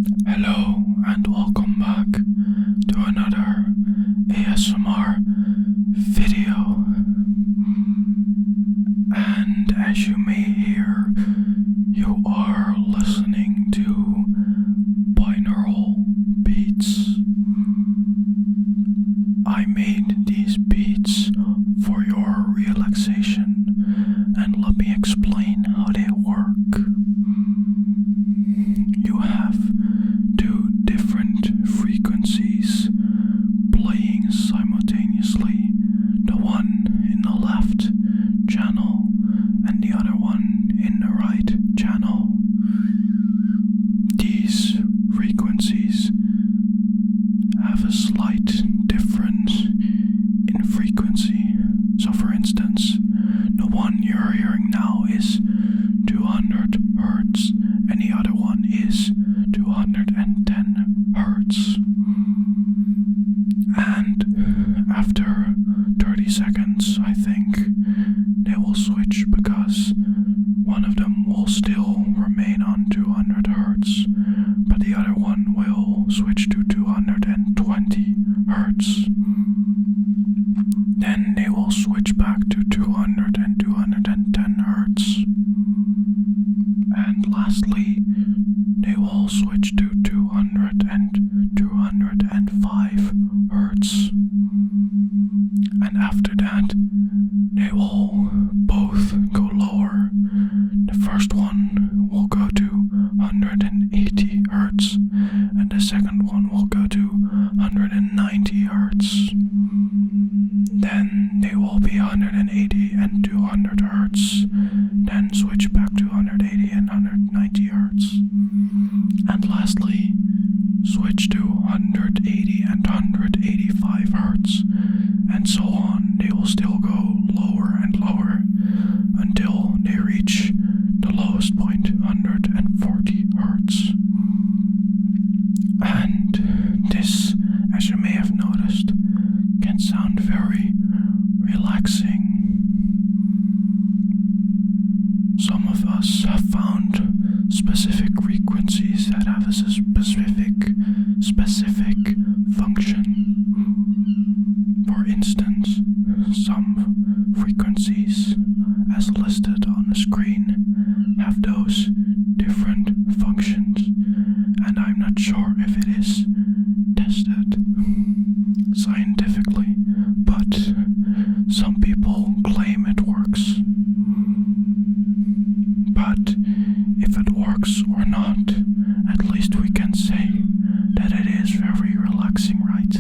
Hello and welcome back to another ASMR video. And as you may hear, you are listening to binaural beats. I made these beats for your relaxation, and let me explain how they work. You have two different frequencies playing simultaneously, the one in the left channel and the other one in the right channel. These frequencies have a slight difference in frequency. So for instance, the one you're hearing now is 200 Hertz and the other one is 210 Hertz. And after 30 seconds, I think, they will switch because one of them will still remain on 200 Hertz, but the other one will switch to 220 Hertz. Then they will switch back to 200 and 210 Hertz. And lastly, they will switch to 200 and 205 Hertz. And after that, they will both go lower. The first one will go to 180 Hertz, and the second one will go to 190 Hertz. Then they will be 180 and 200 Hertz, then switch back to 180 and 190 Hertz. And lastly, switch to 180 and 185 Hertz, and so on. They will still go lower and lower until they reach the lowest point, 140 Hertz. And this, as you may have noticed, can sound very relaxing. Some of us have found specific frequencies that have a specific function. For instance, some frequencies, as listed on the screen, have those different functions, and I'm not sure if it is tested scientifically, but some people claim it works. But if it works or not, at least we can say that it is very relaxing, right?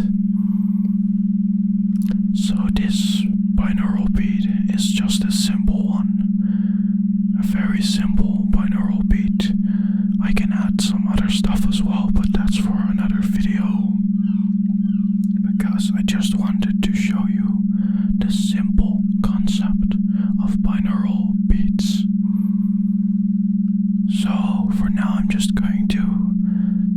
So this binaural beat is just a simple one, a very simple binaural beat. I can add some other stuff as well, but that's for another video, because I just wanted to show you the simple concept of binaural beats. So for now, I'm just going to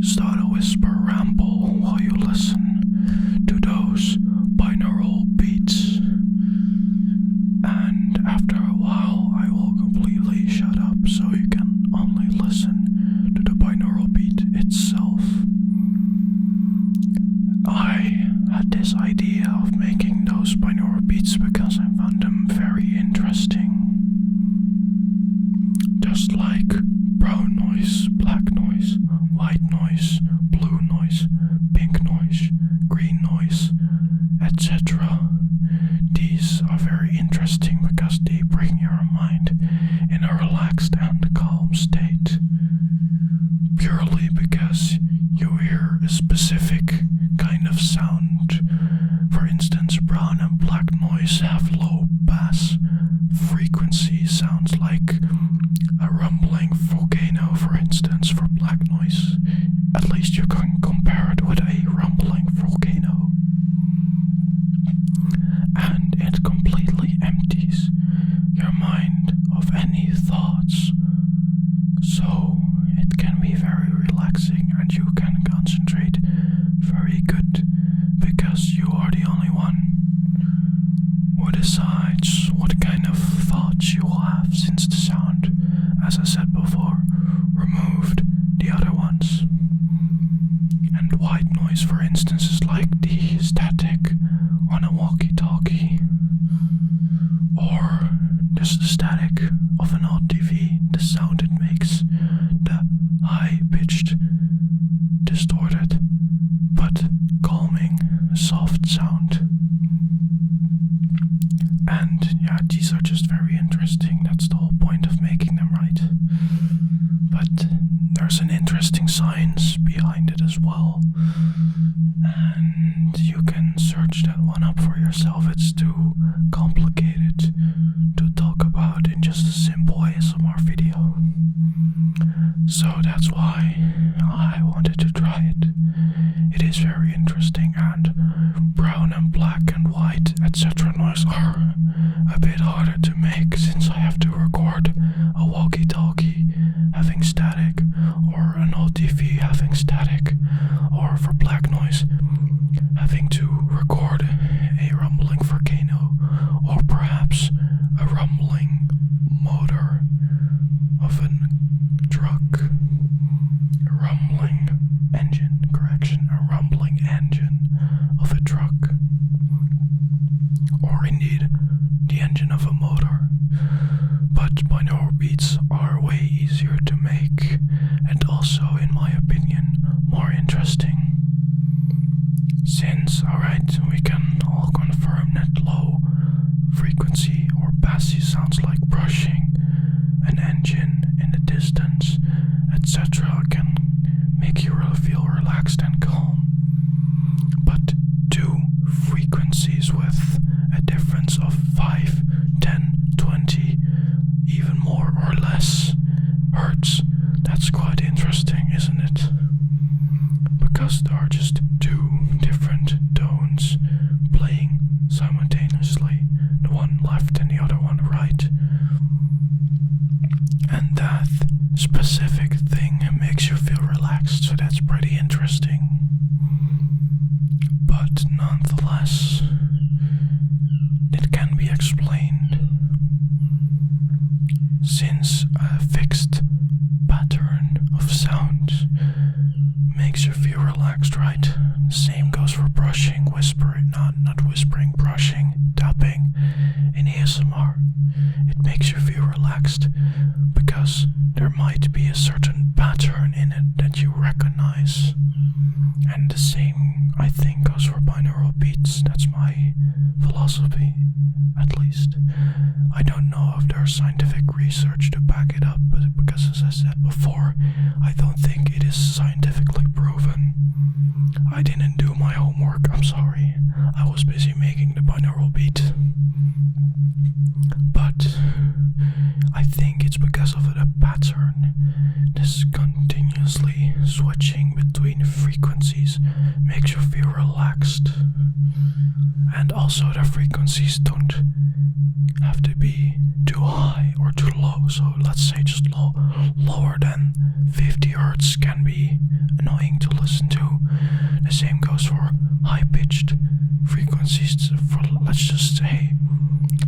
start a whisper ramble while you listen to those binaural beats. And after a while, I will completely shut up so you can only listen to the binaural beat itself. I had this idea of making those binaural beats because I found them very interesting. Just like brown noise, black noise, white noise, blue noise, pink noise, green noise, etc. These are very interesting because they bring your mind in a relaxed and calm state, purely because you hear a specific kind of sound. For instance, brown and black noise have low bass frequency, sounds like a rumbling volcano, for instance. For black noise, at least you can compare it with a rumbling volcano, and it completely empties your mind of any thoughts, so it can be very relaxing and you can concentrate very good, because you are the only one who decides what kind of thoughts you will have, since the sound, as I said before, removed the other ones. white noise, for instance, is like the static on a walkie-talkie, or just the static of an old TV, the sound it makes, the high-pitched, distorted, but calming, soft sound. And yeah, these are just very interesting. That's the whole point of making them, right? But there's an interesting science behind it as well. And you can search that one up for yourself. It's too complicated to talk about in just a simple ASMR video. So that's why I wanted to try it. It is very interesting, and brown and black and white, etc. noise are a bit harder to make since I have to record a walkie-talkie having static, or an old TV having static, or for black noise having to record a rumbling volcano, or perhaps a rumbling motor of a truck, a rumbling engine, a rumbling engine of a truck, or indeed the engine of a motor. But binaural beats are way easier to make, and also, in my opinion, more interesting. Since, alright, we can all confirm that low frequency or bassy sounds like brushing, an engine in the distance, etc. can make you feel relaxed and calm. But two frequencies with a difference of 5, 10, 20, even more or less hertz, that's quite interesting, isn't it? Because there are just two different tones playing simultaneously, the one left and the other one right. And that specific thing makes you feel relaxed, so that's pretty interesting. But nonetheless, it can be explained. Since a fixed pattern of sound makes you feel relaxed, right? The same goes for brushing, whispering, not whispering, brushing, tapping in ASMR. It makes you feel relaxed because there might be a certain pattern in it that you recognize. And the same, I think, goes for binaural beats. That's my philosophy, at least. I don't know if there's scientific research to back it up, but because, as I said before, I don't think it is scientifically proven. I didn't do my homework, I'm sorry. I was busy making the binaural beat. But I think it's because of the pattern. This continuously switching between frequencies makes you feel relaxed. And also the frequencies don't have to be too high or too low. So let's say just lower than 50 hertz can be annoying to listen to. The same goes for high-pitched frequencies. For, let's just say,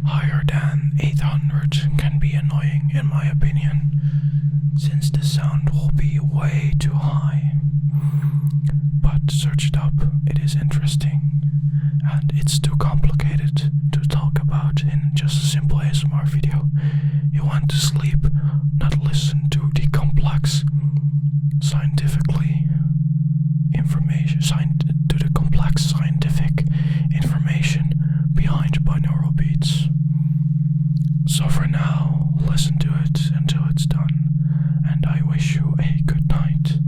higher than 800 can be annoying, in my opinion, since the sound will be way too high. But search it up, it is interesting, and it's too complicated to talk about in just a simple ASMR video. You want to sleep, not listen to the complex scientific information behind binaural beats. So for now, listen to it until it's done, and I wish you a good night.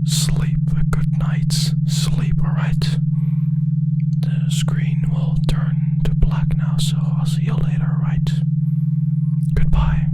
Sleep, a good night's sleep, alright? The screen will turn to black now, so I'll see you later, alright? Goodbye.